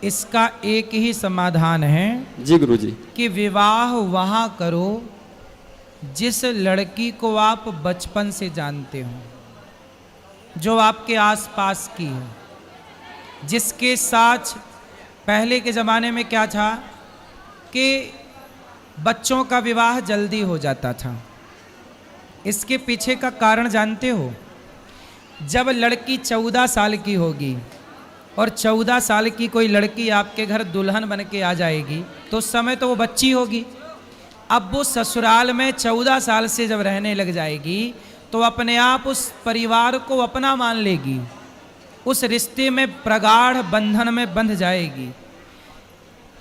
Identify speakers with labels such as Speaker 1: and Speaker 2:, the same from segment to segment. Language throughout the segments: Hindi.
Speaker 1: इसका एक ही समाधान है
Speaker 2: जी गुरुजी।
Speaker 1: कि विवाह वहां करो जिस लड़की को आप बचपन से जानते हो, जो आपके आसपास की है, जिसके साथ पहले के ज़माने में क्या था कि बच्चों का विवाह जल्दी हो जाता था। इसके पीछे का कारण जानते हो? जब लड़की 14 साल की होगी और 14 साल की कोई लड़की आपके घर दुल्हन बन के आ जाएगी तो उस समय तो वो बच्ची होगी। अब वो ससुराल में 14 साल से जब रहने लग जाएगी तो अपने आप उस परिवार को अपना मान लेगी, उस रिश्ते में प्रगाढ़ बंधन में बंध जाएगी।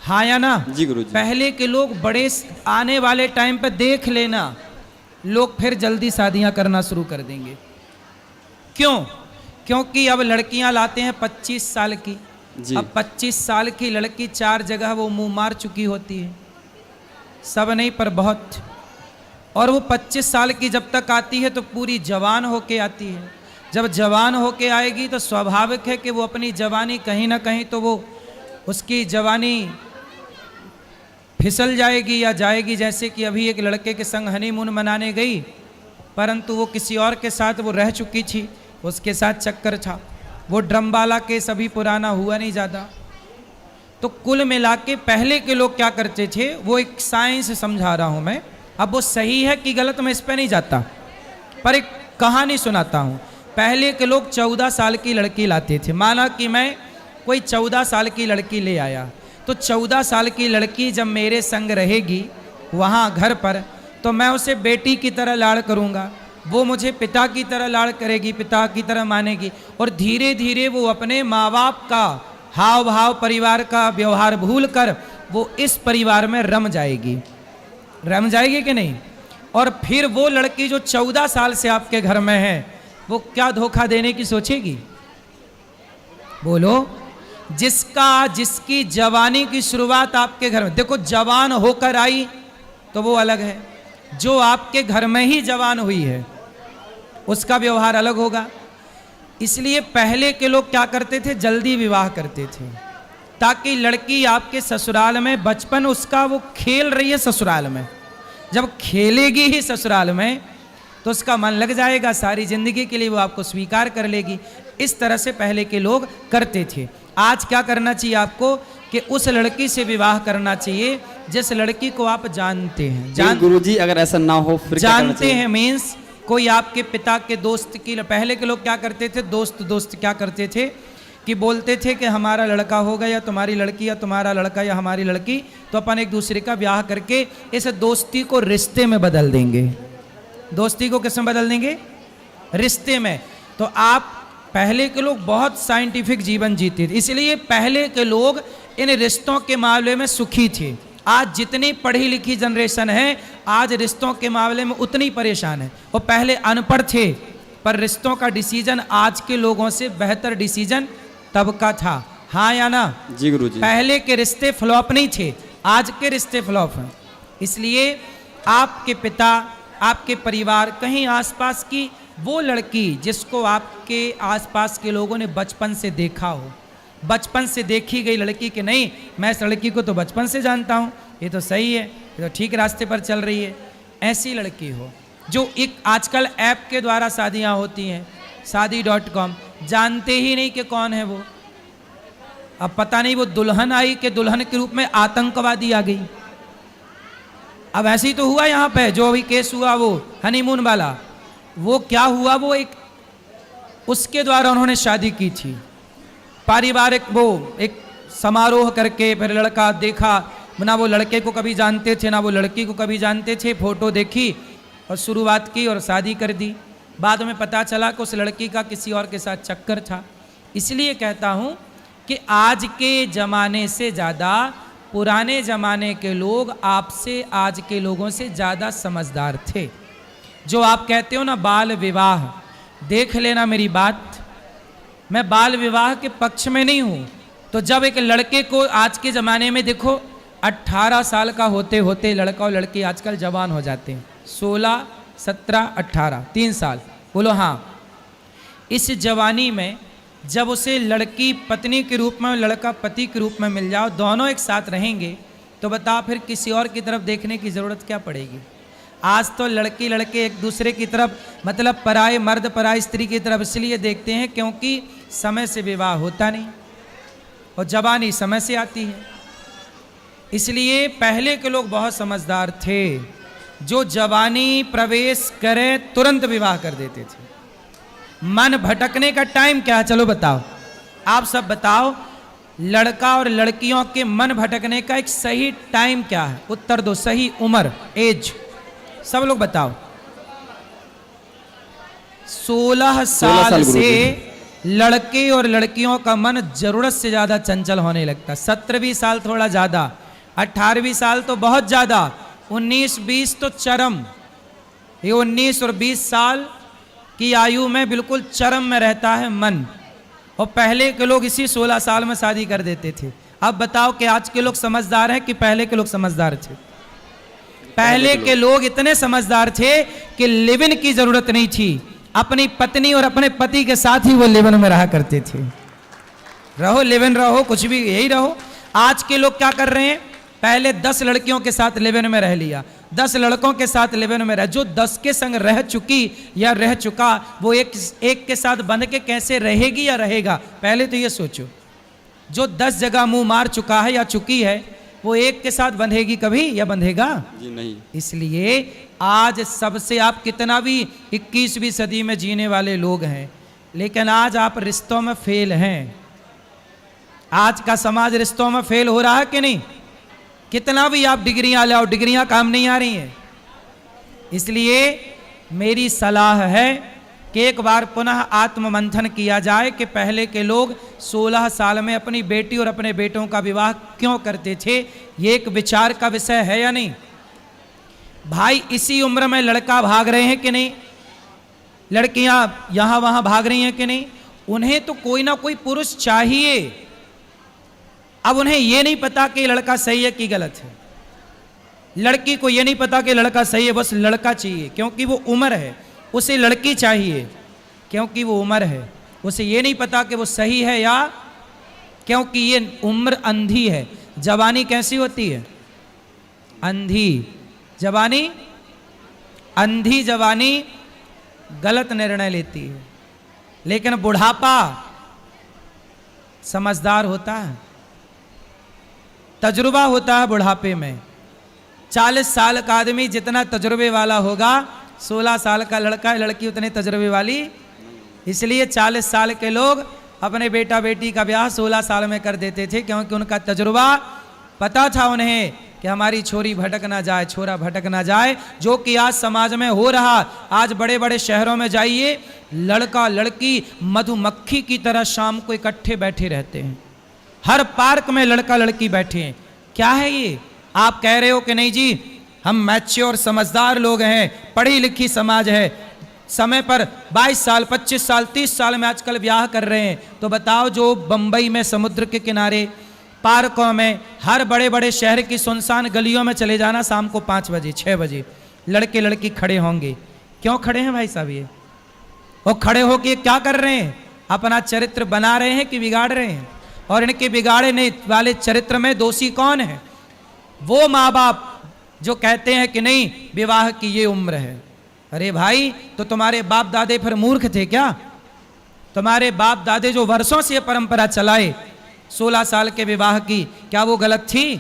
Speaker 1: हाँ या ना?
Speaker 2: जी गुरुजी।
Speaker 1: पहले के लोग बड़े आने वाले टाइम पे देख लेना, लोग फिर जल्दी शादियां करना शुरू कर देंगे। क्यों? क्योंकि अब लड़कियां लाते हैं 25 साल की। अब 25 साल की लड़की 4 जगह वो मुंह मार चुकी होती है, सब नहीं पर बहुत। और वो 25 साल की जब तक आती है तो पूरी जवान होके आती है। जब जवान होके आएगी तो स्वाभाविक है कि वो अपनी जवानी कहीं ना कहीं तो वो उसकी जवानी फिसल जाएगी या जाएगी। जैसे कि अभी एक लड़के के संग हनीमून मनाने गई, परंतु वो किसी और के साथ वो रह चुकी थी, उसके साथ चक्कर था। वो ड्रम वाला केस अभी पुराना हुआ नहीं ज़्यादा। तो कुल मिला के पहले के लोग क्या करते थे, वो एक साइंस समझा रहा हूँ मैं, अब वो सही है कि गलत मैं इस पर नहीं जाता, पर एक कहानी सुनाता हूँ। पहले के लोग 14 साल की लड़की लाते थे। माना कि मैं कोई 14 साल की लड़की ले आया, तो 14 साल की लड़की जब मेरे संग रहेगी वहाँ घर पर, तो मैं उसे बेटी की तरह लाड़ करूँगा, वो मुझे पिता की तरह लाड़ करेगी, पिता की तरह मानेगी। और धीरे धीरे वो अपने माँ बाप का हाव भाव, परिवार का व्यवहार भूल कर वो इस परिवार में रम जाएगी। रम जाएगी कि नहीं? और फिर वो लड़की जो 14 साल से आपके घर में है, वो क्या धोखा देने की सोचेगी? बोलो। जिसकी जवानी की शुरुआत आपके घर में, देखो जवान होकर आई तो वो अलग है, जो आपके घर में ही जवान हुई है उसका व्यवहार अलग होगा। इसलिए पहले के लोग क्या करते थे, जल्दी विवाह करते थे, ताकि लड़की आपके ससुराल में बचपन उसका वो खेल रही है ससुराल में, जब खेलेगी ही ससुराल में तो उसका मन लग जाएगा, सारी जिंदगी के लिए वो आपको स्वीकार कर लेगी। इस तरह से पहले के लोग करते थे। आज क्या करना चाहिए आपको कि उस लड़की से विवाह करना चाहिए जिस लड़की को आप जानते हैं।
Speaker 2: गुरुजी अगर ऐसा ना हो फिर
Speaker 1: जानते हैं मीन्स कोई आपके पिता के दोस्त की। पहले के लोग क्या करते थे, दोस्त क्या करते थे कि बोलते थे कि हमारा लड़का होगा या तुम्हारी लड़की या तुम्हारा लड़का या हमारी लड़की, तो अपन एक दूसरे का ब्याह करके इस दोस्ती को रिश्ते में बदल देंगे। दोस्ती को किस में बदल देंगे? रिश्ते में। तो आप पहले के लोग बहुत साइंटिफिक जीवन जीते थे, इसलिए पहले के लोग इन रिश्तों के मामले में सुखी थे। आज जितनी पढ़ी लिखी जनरेशन है आज रिश्तों के मामले में उतनी परेशान है। वो पहले अनपढ़ थे पर रिश्तों का डिसीजन आज के लोगों से बेहतर डिसीजन तब का था। हाँ या ना?
Speaker 2: जी गुरुजी।
Speaker 1: पहले के रिश्ते फ्लॉप नहीं थे, आज के रिश्ते फ्लॉप हैं। इसलिए आपके पिता, आपके परिवार, कहीं आसपास की वो लड़की जिसको आपके आसपास के लोगों ने बचपन से देखा हो, बचपन से देखी गई लड़की कि नहीं मैं इस लड़की को तो बचपन से जानता हूँ, ये तो सही है, ये तो ठीक रास्ते पर चल रही है, ऐसी लड़की हो। जो एक आजकल ऐप के द्वारा शादियाँ होती हैं, शादी.com, जानते ही नहीं कि कौन है वो। अब पता नहीं वो दुल्हन आई कि दुल्हन के रूप में आतंकवादी आ गई। अब ऐसे ही तो हुआ यहाँ पे, जो अभी केस हुआ वो हनीमून वाला, वो क्या हुआ, वो एक उसके द्वारा उन्होंने शादी की थी, पारिवारिक वो एक समारोह करके। फिर लड़का देखा, ना वो लड़के को कभी जानते थे ना वो लड़की को कभी जानते थे, फोटो देखी और शुरुआत की और शादी कर दी। बाद में पता चला कि उस लड़की का किसी और के साथ चक्कर था। इसलिए कहता हूँ कि आज के ज़माने से ज़्यादा पुराने ज़माने के लोग आपसे, आज के लोगों से ज़्यादा समझदार थे। जो आप कहते हो ना बाल विवाह, देख लेना मेरी बात, मैं बाल विवाह के पक्ष में नहीं हूँ। तो जब एक लड़के को आज के ज़माने में देखो 18 साल का होते होते लड़का और लड़की आजकल जवान हो जाते हैं, 16, 17, 18, 3 साल, बोलो हाँ। इस जवानी में जब उसे लड़की पत्नी के रूप में, लड़का पति के रूप में मिल जाओ, दोनों एक साथ रहेंगे, तो बताओ फिर किसी और की तरफ देखने की ज़रूरत क्या पड़ेगी। आज तो लड़की लड़के एक दूसरे की तरफ, मतलब पराए मर्द पराई स्त्री की तरफ इसलिए देखते हैं क्योंकि समय से विवाह होता नहीं और जवानी समय से आती है। इसलिए पहले के लोग बहुत समझदार थे, जो जवानी प्रवेश करे तुरंत विवाह कर देते थे। मन भटकने का टाइम क्या है, चलो बताओ, आप सब बताओ, लड़का और लड़कियों के मन भटकने का एक सही टाइम क्या है, उत्तर दो, सही उम्र, एज, सब लोग बताओ। 16 साल से लड़के और लड़कियों का मन जरूरत से ज्यादा चंचल होने लगता। 17 साल थोड़ा ज्यादा, 18 साल तो बहुत ज्यादा, 19-20 तो चरम। ये 19 और 20 साल की आयु में बिल्कुल चरम में रहता है मन। और पहले के लोग इसी 16 साल में शादी कर देते थे। अब बताओ कि आज के लोग समझदार हैं कि पहले के लोग समझदार थे? पहले के लोग इतने समझदार थे कि लिव इन की जरूरत नहीं थी, अपनी पत्नी और अपने पति के साथ ही वो लिव इन में रहा करते थे। रहो लिव इन रहो, कुछ भी यही रहो। आज के लोग क्या कर रहे हैं, पहले 10 लड़कियों के साथ लिव इन में रह लिया, 10 लड़कों के साथ लिव इन में रह, जो 10 के संग रह चुकी या रह चुका वो एक के साथ बंध के कैसे रहेगी या रहेगा, पहले तो ये सोचो। जो 10 जगह मुंह मार चुका है या चुकी है, वो एक के साथ बंधेगी कभी या बंधेगा?
Speaker 2: जी नहीं।
Speaker 1: इसलिए आज सबसे, आप कितना भी 21वीं सदी में जीने वाले लोग हैं, लेकिन आज आप रिश्तों में फेल हैं। आज का समाज रिश्तों में फेल हो रहा है कि नहीं? कितना भी आप डिग्रियां लाओ, डिग्रियां काम नहीं आ रही हैं। इसलिए मेरी सलाह है कि एक बार पुनः आत्ममंथन किया जाए कि पहले के लोग 16 साल में अपनी बेटी और अपने बेटों का विवाह क्यों करते थे। ये एक विचार का विषय है या नहीं भाई? इसी उम्र में लड़का भाग रहे हैं कि नहीं, लड़कियां यहां वहां भाग रही हैं कि नहीं? उन्हें तो कोई ना कोई पुरुष चाहिए। अब उन्हें यह नहीं पता कि लड़का सही है कि गलत है, लड़की को यह नहीं पता कि लड़का सही है, बस लड़का चाहिए क्योंकि वो उम्र है, उसे लड़की चाहिए क्योंकि वो उम्र है। उसे ये नहीं पता कि वो सही है या, क्योंकि ये उम्र अंधी है। जवानी कैसी होती है? अंधी जवानी। अंधी जवानी गलत निर्णय लेती है, लेकिन बुढ़ापा समझदार होता है, तजुर्बा होता है बुढ़ापे में। 40 साल का आदमी जितना तजुर्बे वाला होगा, 16 साल का लड़का लड़की उतने तजुर्बे वाली। इसलिए 40 साल के लोग अपने बेटा बेटी का ब्याह 16 साल में कर देते थे, क्योंकि उनका तजुर्बा, पता था उन्हें कि हमारी छोरी भटक ना जाए, छोरा भटक ना जाए, जो कि आज समाज में हो रहा। आज बड़े बड़े शहरों में जाइए, लड़का लड़की मधुमक्खी की तरह शाम को इकट्ठे बैठे रहते हैं। हर पार्क में लड़का लड़की बैठे हैं। क्या है ये? आप कह रहे हो कि नहीं जी हम मैच्योर समझदार लोग हैं, पढ़ी लिखी समाज है, समय पर 22 साल 25 साल 30 साल में आजकल ब्याह कर रहे हैं। तो बताओ, जो बंबई में समुद्र के किनारे पार्कों में, हर बड़े बड़े शहर की सुनसान गलियों में चले जाना, शाम को 5 बजे 6 बजे लड़के लड़की खड़े होंगे। क्यों खड़े हैं भाई साहब? ये वो खड़े होके क्या कर रहे हैं? अपना चरित्र बना रहे हैं कि बिगाड़ रहे हैं? और इनके बिगाड़ने वाले चरित्र में दोषी कौन है? वो माँ बाप जो कहते हैं कि नहीं विवाह की ये उम्र है। अरे भाई, तो तुम्हारे बाप दादे फिर मूर्ख थे क्या? तुम्हारे बाप दादे जो वर्षों से ये परंपरा चलाए 16 साल के विवाह की, क्या वो गलत थी?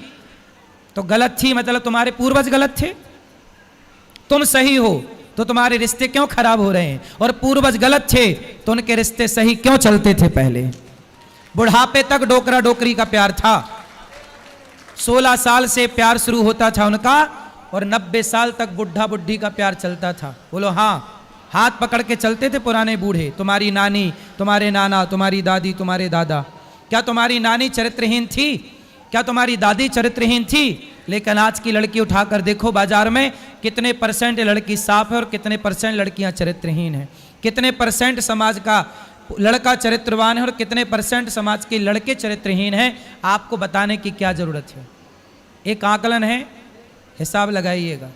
Speaker 1: तो गलत थी मतलब तुम्हारे पूर्वज गलत थे। तुम सही हो तो तुम्हारे रिश्ते क्यों खराब हो रहे हैं? और पूर्वज गलत थे तो उनके रिश्ते सही क्यों चलते थे? पहले बुढ़ापे तक डोकरा डोकरी का प्यार था। 16 साल से प्यार शुरू होता था उनका, और 90 साल तक बुढ़ा बुढ़ी का प्यार चलता था। बोलो हाँ, हाथ पकड़ के चलते थे पुराने बूढ़े। तुम्हारी नानी, तुम्हारे नाना, तुम्हारी दादी, तुम्हारे दादा। क्या तुम्हारी नानी चरित्रहीन थी? क्या तुम्हारी दादी चरित्रहीन थी? लेकिन आज की लड़की उठाकर देखो बाजार में, कितने % लड़की साफ है और कितने % लड़कियां चरित्रहीन हैं। कितने % समाज का लड़का चरित्रवान है और कितने % समाज के लड़के चरित्रहीन हैं। आपको बताने की क्या जरूरत है? एक आकलन है, हिसाब लगाइएगा।